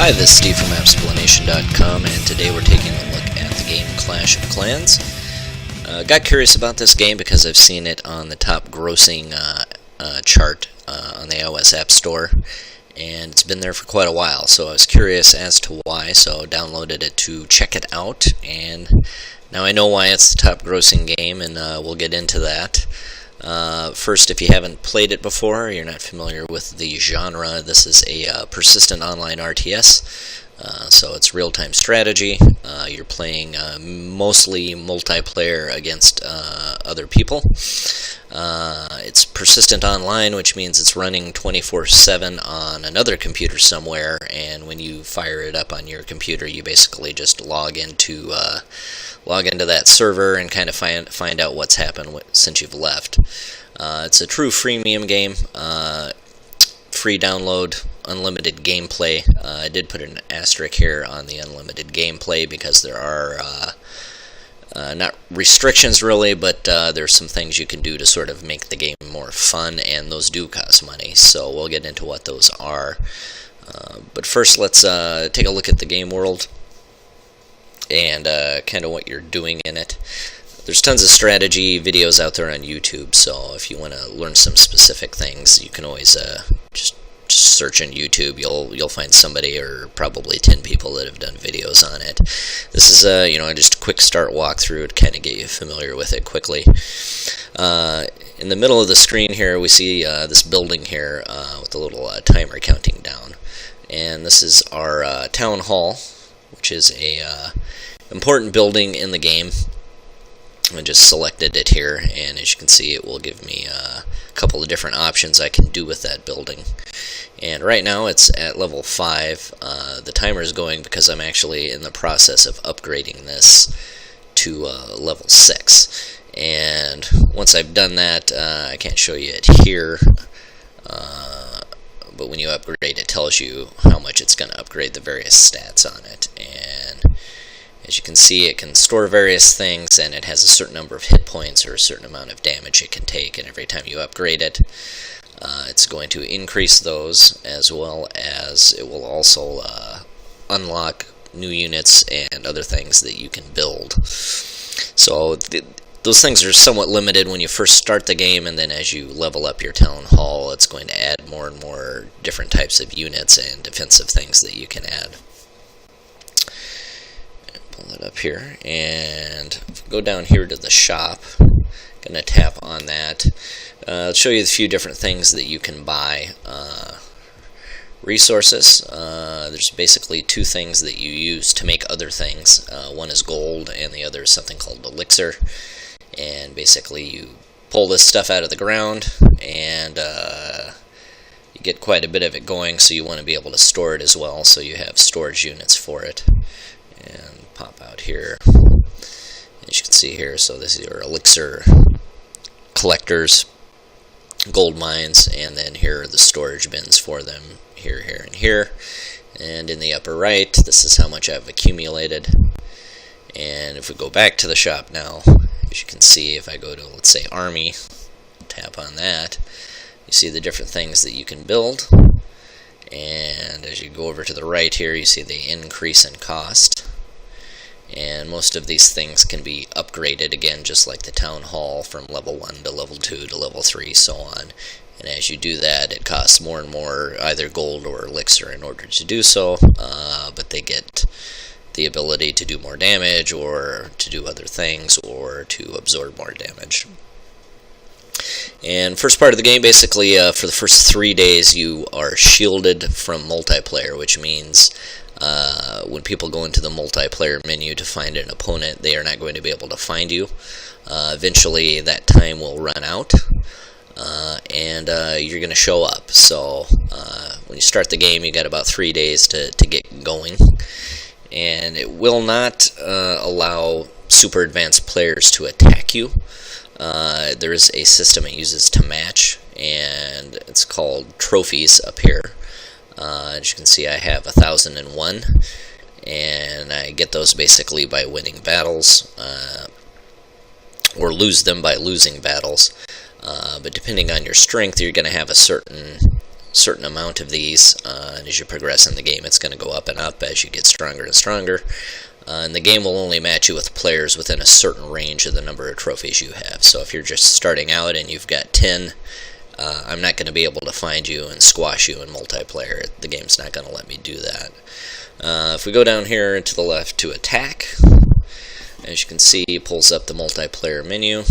Hi, this is Steve from Appsplanation.com, and today we're taking a look at the game Clash of Clans. Got curious about this game because I've seen it on the top grossing chart on the iOS App Store, and it's been there for quite a while, so I was curious as to why, so downloaded it to check it out, and now I know why it's the top grossing game, and we'll get into that. First, if you haven't played it before, you're not familiar with the genre, this is a persistent online RTS, so it's real-time strategy. You're playing mostly multiplayer against other people. It's persistent online, which means it's running 24/7 on another computer somewhere, and when you fire it up on your computer, you basically just log into that server and kind of find out what's happened since you've left. It's a true freemium game, free download, unlimited gameplay. I did put an asterisk here on the unlimited gameplay because there are not restrictions really, but there's some things you can do to sort of make the game more fun, and those do cost money, so we'll get into what those are. But first, let's take a look at the game world and kind of what you're doing in it. There's tons of strategy videos out there on YouTube, so if you want to learn some specific things, you can always just search on YouTube. You'll find somebody or probably 10 people that have done videos on it. This is just a quick start walkthrough to kind of get you familiar with it quickly. In the middle of the screen here, we see this building here with a little timer counting down, and this is our town hall, which is a important building in the game. I just selected it here, and as you can see, it will give me a couple of different options I can do with that building. And right now it's at level 5. The timer is going because I'm actually in the process of upgrading this to level 6. And once I've done that, I can't show you it here, but when you upgrade, it tells you how much it's going to upgrade the various stats on it. And as you can see, it can store various things, and it has a certain number of hit points or a certain amount of damage it can take, and every time you upgrade it, it's going to increase those, as well as it will also unlock new units and other things that you can build. So those things are somewhat limited when you first start the game, and then as you level up your town hall, it's going to add more and more different types of units and defensive things that you can add. Pull that up here, and go down here to the shop. Gonna tap on that. I'll show you a few different things that you can buy. Resources. There's basically two things that you use to make other things. One is gold, and the other is something called elixir. And basically, you pull this stuff out of the ground, and you get quite a bit of it going. So you want to be able to store it as well. So you have storage units for it. And pop out here, as you can see here, so this is your elixir collectors, gold mines, and then here are the storage bins for them, here, and here. And in the upper right, this is how much I've accumulated. And if we go back to the shop now, as you can see, if I go to, let's say, army, tap on that, you see the different things that you can build. And as you go over to the right here, you see the increase in cost. And most of these things can be upgraded, again, just like the town hall, from level 1 to level 2 to level 3, so on. And as you do that, it costs more and more, either gold or elixir in order to do so, but they get the ability to do more damage, or to do other things, or to absorb more damage. And first part of the game, basically, for the first 3 days, you are shielded from multiplayer, which means when people go into the multiplayer menu to find an opponent, they are not going to be able to find you. Eventually, that time will run out, and you're going to show up. So when you start the game, you got about 3 days to get going, and it will not allow super advanced players to attack you. There is a system it uses to match, and it's called trophies up here. As you can see, I have 1,001, and I get those basically by winning battles, or lose them by losing battles. But depending on your strength, you're going to have a certain certain amount of these, and as you progress in the game, it's going to go up and up as you get stronger and stronger. And the game will only match you with players within a certain range of the number of trophies you have. So if you're just starting out and you've got 10, I'm not going to be able to find you and squash you in multiplayer. The game's not going to let me do that. If we go down here to the left to attack, as you can see, it pulls up the multiplayer menu.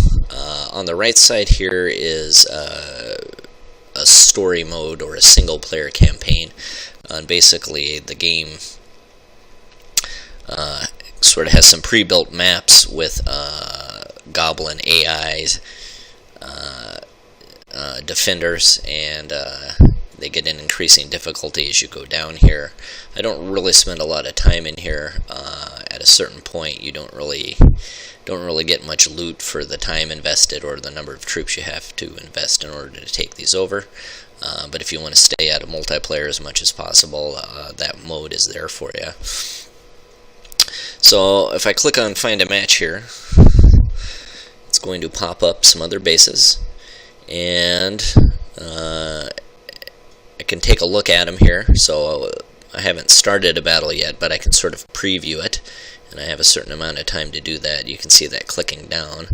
On the right side here is a story mode or a single player campaign. And basically the game sort of has some pre-built maps with goblin AIs, defenders, and they get an increasing difficulty as you go down here. I don't really spend a lot of time in here. At a certain point, you don't really get much loot for the time invested or the number of troops you have to invest in order to take these over. But if you want to stay out of multiplayer as much as possible, that mode is there for you. So if I click on Find a Match here, it's going to pop up some other bases, and I can take a look at them here. So I haven't started a battle yet, but I can sort of preview it, and I have a certain amount of time to do that. You can see that clicking down.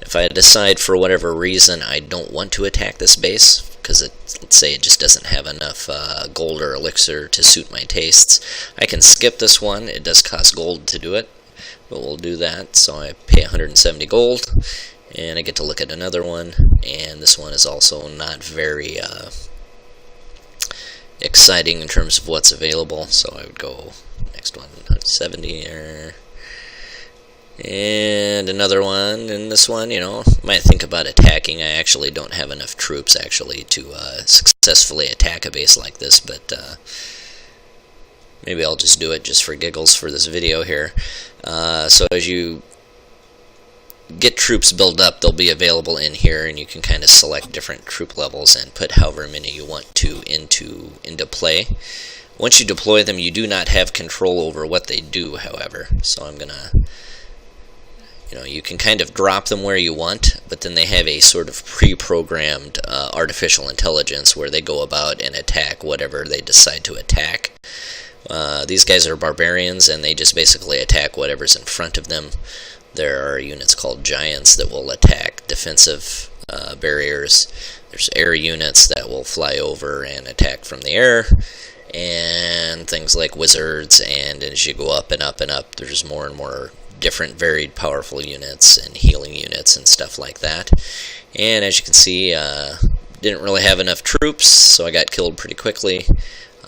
If I decide for whatever reason I don't want to attack this base, because let's say it just doesn't have enough gold or elixir to suit my tastes, I can skip this one. It does cost gold to do it, but we'll do that. So I pay 170 gold, and I get to look at another one, and this one is also not very exciting in terms of what's available, so I would go next one, 170, and another one, and this one, might think about attacking. I actually don't have enough troops actually to successfully attack a base like this, but maybe I'll just do it just for giggles for this video here. So as you get troops built up, they'll be available in here, and you can kind of select different troop levels and put however many you want to into play. Once you deploy them, you do not have control over what they do, however. So I'm gonna, you can kind of drop them where you want, but then they have a sort of pre-programmed artificial intelligence where they go about and attack whatever they decide to attack. These guys are barbarians, and they just basically attack whatever's in front of them. There are units called giants that will attack defensive barriers. There's air units that will fly over and attack from the air, and things like wizards. And as you go up and up and up, there's more and more different varied powerful units and healing units and stuff like that. And as you can see, didn't really have enough troops, so I got killed pretty quickly.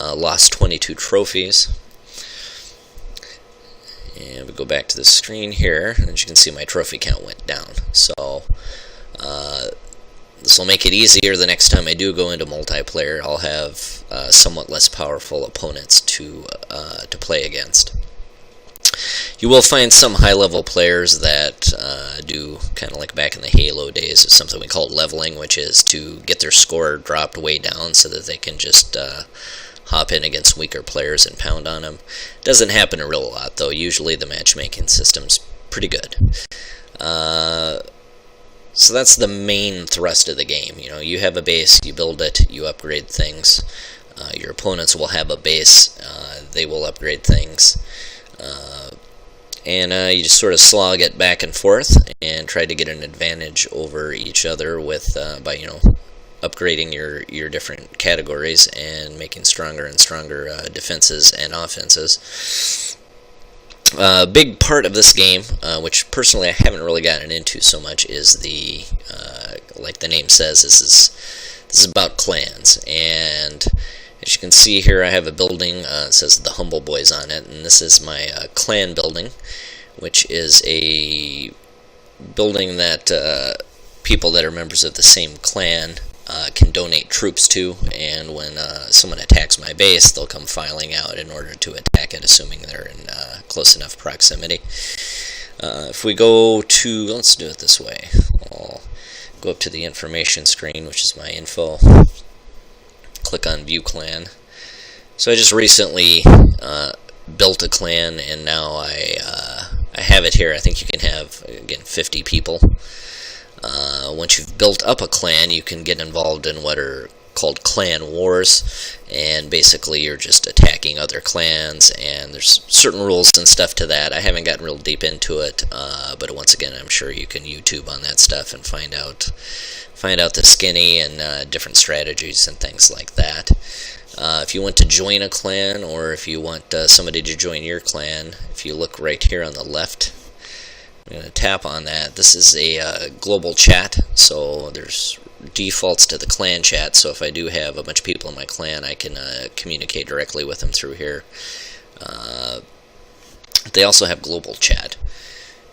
Lost 22 trophies. And we go back to the screen here, and as you can see, my trophy count went down. So this will make it easier the next time I do go into multiplayer. I'll have somewhat less powerful opponents to play against. You will find some high-level players that do kind of like back in the Halo days of something we call leveling, which is to get their score dropped way down so that they can just hop in against weaker players and pound on them. Doesn't happen a real lot, though. Usually the matchmaking system's pretty good. So that's the main thrust of the game. You have a base, you build it, you upgrade things. Your opponents will have a base, they will upgrade things. And you just sort of slog it back and forth and try to get an advantage over each other with by upgrading your different categories and making stronger and stronger defenses and offenses. A big part of this game, which personally I haven't really gotten into so much, is the like the name says, this is about clans. And as you can see here, I have a building. It says the Humble Boys on it, and this is my clan building, which is a building that people that are members of the same clan can donate troops to, and when someone attacks my base, they'll come filing out in order to attack it, assuming they're in close enough proximity. If we go to, let's do it this way, I'll go up to the information screen, which is my info, click on View Clan. So I just recently built a clan, and now I have it here. I think you can have, again, 50 people. Once you've built up a clan, you can get involved in what are called Clan Wars, and basically you're just attacking other clans, and there's certain rules and stuff to that. I haven't gotten real deep into it, but once again, I'm sure you can YouTube on that stuff and find out the skinny and different strategies and things like that. If you want to join a clan, or if you want somebody to join your clan, if you look right here on the left, I'm going to tap on that. This is a global chat, so there's defaults to the clan chat, so if I do have a bunch of people in my clan, I can communicate directly with them through here. They also have global chat,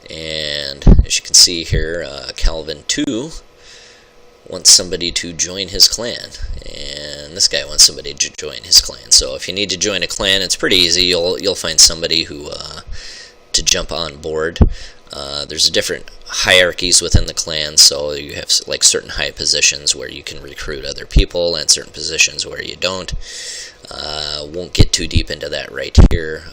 and as you can see here, Calvin2 wants somebody to join his clan, and this guy wants somebody to join his clan. So if you need to join a clan, it's pretty easy. You'll find somebody who to jump on board. There's different hierarchies within the clan, so you have like certain high positions where you can recruit other people, and certain positions where you don't. Won't get too deep into that right here.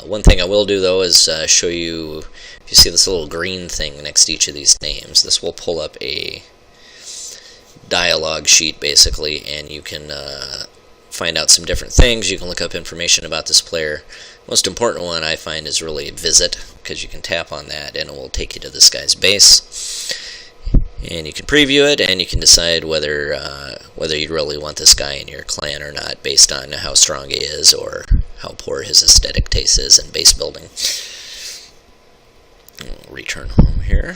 One thing I will do though is show you, if you see this little green thing next to each of these names, this will pull up a dialogue sheet basically, and you can find out some different things. You can look up information about this player. Most important one I find is really visit, because you can tap on that and it will take you to this guy's base, and you can preview it, and you can decide whether you really want this guy in your clan or not, based on how strong he is or how poor his aesthetic taste is in base building. I'll return home here.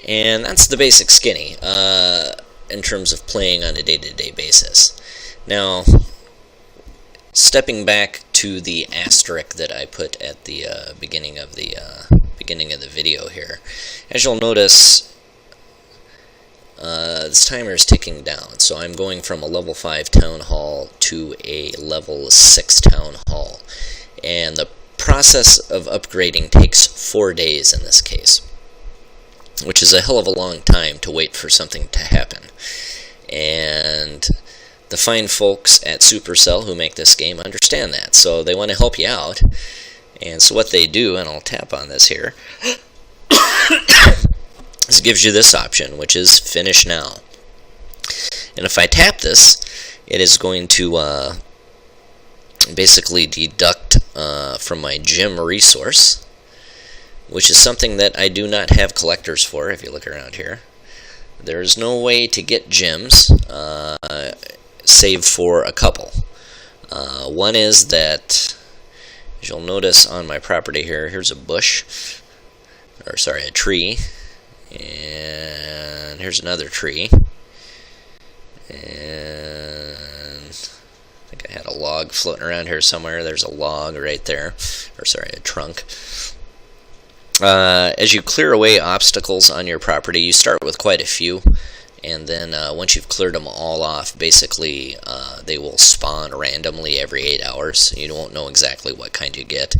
And that's the basic skinny in terms of playing on a day-to-day basis. Now, stepping back to the asterisk that I put at the beginning of the video here, as you'll notice, this timer is ticking down. So I'm going from a level 5 town hall to a level 6 town hall, and the process of upgrading takes 4 days in this case, which is a hell of a long time to wait for something to happen. And the fine folks at Supercell who make this game understand that, so they want to help you out. And so what they do, and I'll tap on this here, this gives you this option, which is finish now. And if I tap this, it is going to basically deduct from my gem resource, which is something that I do not have collectors for. If you look around here, there is no way to get gems save for a couple. One is that, as you'll notice on my property here, here's a bush, or sorry, a tree, and here's another tree, and I think I had a log floating around here somewhere. There's a log right there, or sorry, a trunk. As you clear away obstacles on your property, you start with quite a few, and then once you've cleared them all off, basically they will spawn randomly every 8 hours. You won't know exactly what kind you get,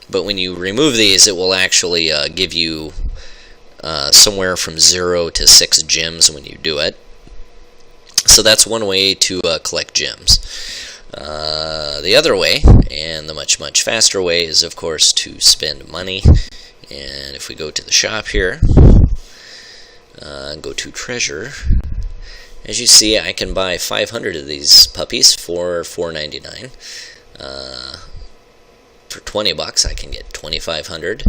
but when you remove these, it will actually give you somewhere from 0 to 6 gems when you do it. So that's one way to collect gems. The other way, and the much faster way, is of course to spend money. And if we go to the shop here, go to treasure, as you see, I can buy 500 of these puppies for $4.99. For $20 I can get 2,500,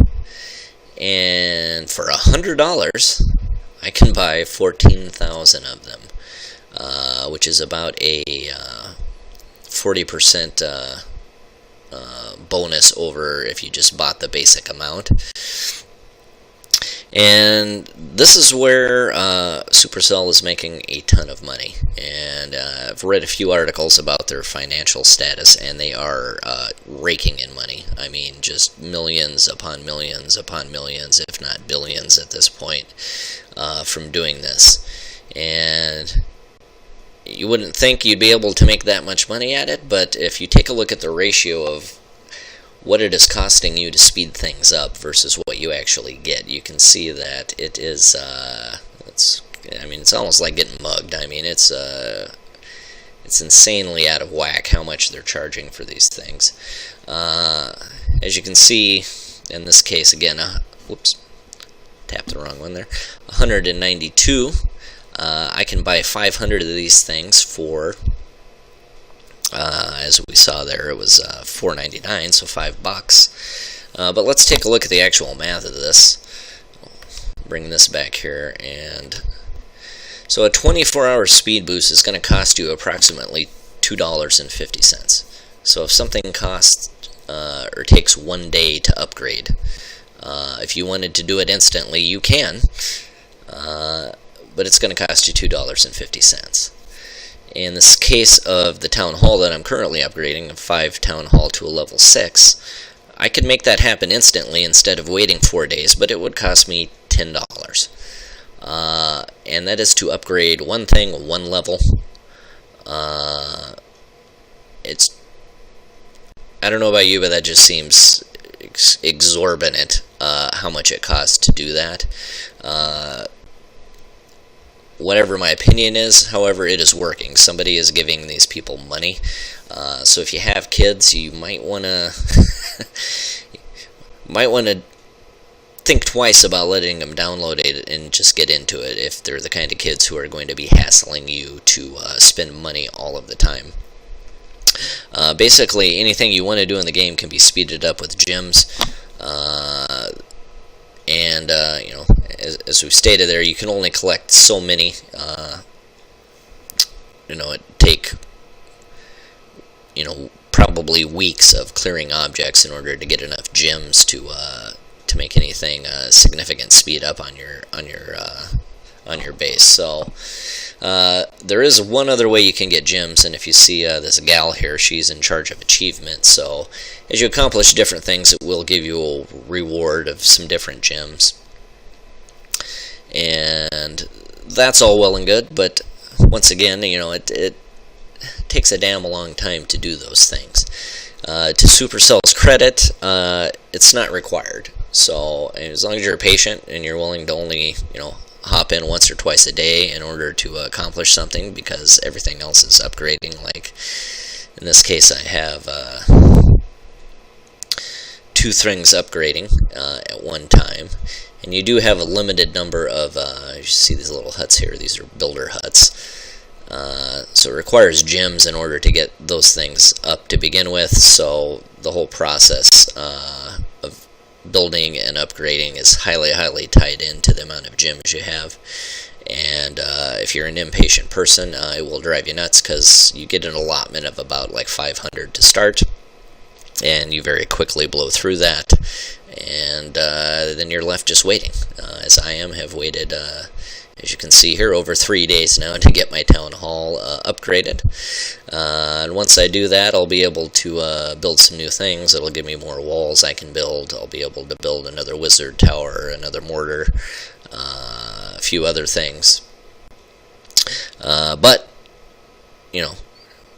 and for $100 I can buy 14,000 of them, which is about a 40% bonus over if you just bought the basic amount. And this is where Supercell is making a ton of money, and I've read a few articles about their financial status, and they are raking in money. I mean, just millions upon millions upon millions, if not billions at this point, from doing this. And you wouldn't think you'd be able to make that much money at it, but if you take a look at the ratio of what it is costing you to speed things up versus what you actually get, you can see that it is, it's almost like getting mugged. I mean, it's insanely out of whack how much they're charging for these things. As you can see, in this case, again, whoops, tapped the wrong one there, 192 I can buy 500 of these things for, as we saw there, it was $4.99, so $5. But let's take a look at the actual math of this. Bring this back here, and so a 24-hour speed boost is going to cost you approximately $2.50. So if something costs or takes 1 day to upgrade, if you wanted to do it instantly, you can, but it's going to cost you $2.50. In this case of the Town Hall that I'm currently upgrading, a 5 Town Hall to a level 6, I could make that happen instantly instead of waiting 4 days, but it would cost me $10. And that is to upgrade one thing, one level. I don't know about you, but that just seems exorbitant, how much it costs to do that. Whatever my opinion is, however, it is working. Somebody is giving these people money. So if you have kids, you might want to think twice about letting them download it and just get into it if they're the kind of kids who are going to be hassling you to spend money all of the time. Basically, anything you want to do in the game can be speeded up with gems. And as we stated there, you can only collect so many. It take probably weeks of clearing objects in order to get enough gems to make anything significant speed up on your base. So there is one other way you can get gems, and if you see this gal here, she's in charge of achievements. So as you accomplish different things, it will give you a reward of some different gems. And that's all well and good, but once again, it takes a damn long time to do those things. To Supercell's credit, it's not required. So as long as you're patient and you're willing to only, hop in once or twice a day in order to accomplish something, because everything else is upgrading. Like in this case, I have 2 things upgrading at one time, and you do have a limited number of. You see these little huts here; these are builder huts. So it requires gems in order to get those things up to begin with. So the whole process of building and upgrading is highly tied into the amount of gems you have. And if you're an impatient person, it will drive you nuts, because you get an allotment of about like 500 to start, and you very quickly blow through that, and then you're left just waiting, as I have waited, as you can see here, over 3 days now to get my Town Hall upgraded. And once I do that, I'll be able to build some new things. It'll give me more walls I can build. I'll be able to build another wizard tower, another mortar, a few other things. But,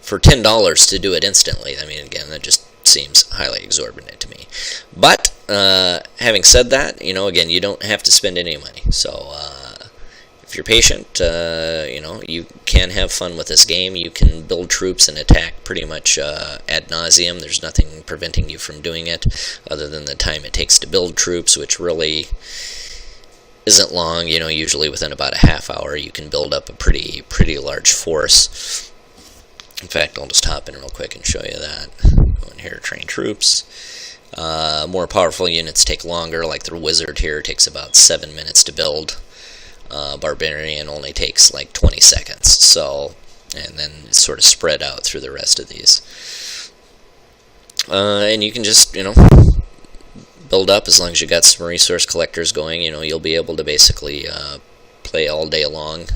for $10 to do it instantly, I mean, again, that just seems highly exorbitant to me. But, having said that, again, you don't have to spend any money. So, if you're patient, you can have fun with this game. You can build troops and attack pretty much ad nauseum. There's nothing preventing you from doing it, other than the time it takes to build troops, which really isn't long. Usually within about a half hour, you can build up a pretty large force. In fact, I'll just hop in real quick and show you that. Go in here, train troops. More powerful units take longer, like the wizard here takes about 7 minutes to build. Barbarian only takes like 20 seconds, so, and then it's sort of spread out through the rest of these. And you can just, build up as long as you got some resource collectors going. You'll be able to basically play all day long,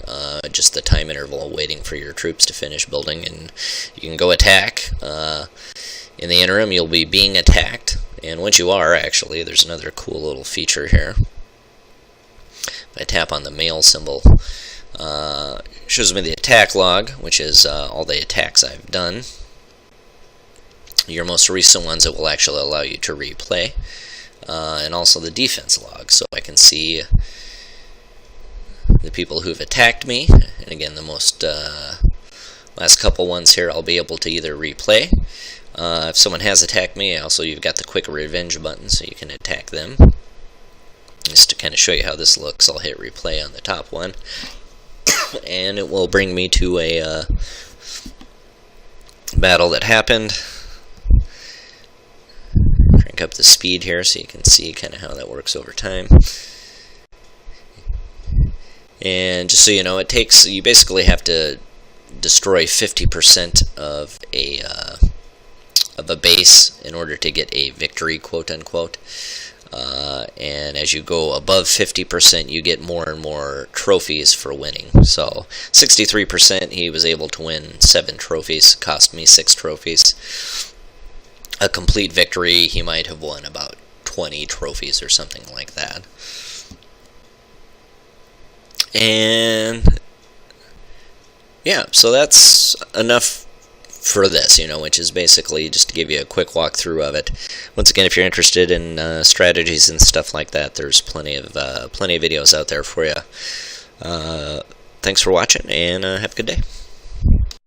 just the time interval waiting for your troops to finish building, and you can go attack. In the interim, you'll be being attacked, and once you are, actually, there's another cool little feature here. If I tap on the mail symbol, shows me the attack log, which is all the attacks I've done. Your most recent ones, it will actually allow you to replay, and also the defense log, so I can see the people who've attacked me. And again, the most last couple ones here, I'll be able to either replay. If someone has attacked me, also you've got the quick revenge button, so you can attack them. Just to kind of show you how this looks, I'll hit replay on the top one. and it will bring me to a battle that happened. Crank up the speed here so you can see kind of how that works over time. And just so you know, you basically have to destroy 50% of a base in order to get a victory, quote unquote. And as you go above 50%, you get more and more trophies for winning. So 63%, he was able to win 7 trophies, cost me 6 trophies. A complete victory, he might have won about 20 trophies or something like that. And yeah, so that's enough for this, which is basically just to give you a quick walkthrough of it. Once again, if you're interested in strategies and stuff like that, there's plenty of videos out there for you. Thanks for watching, and have a good day.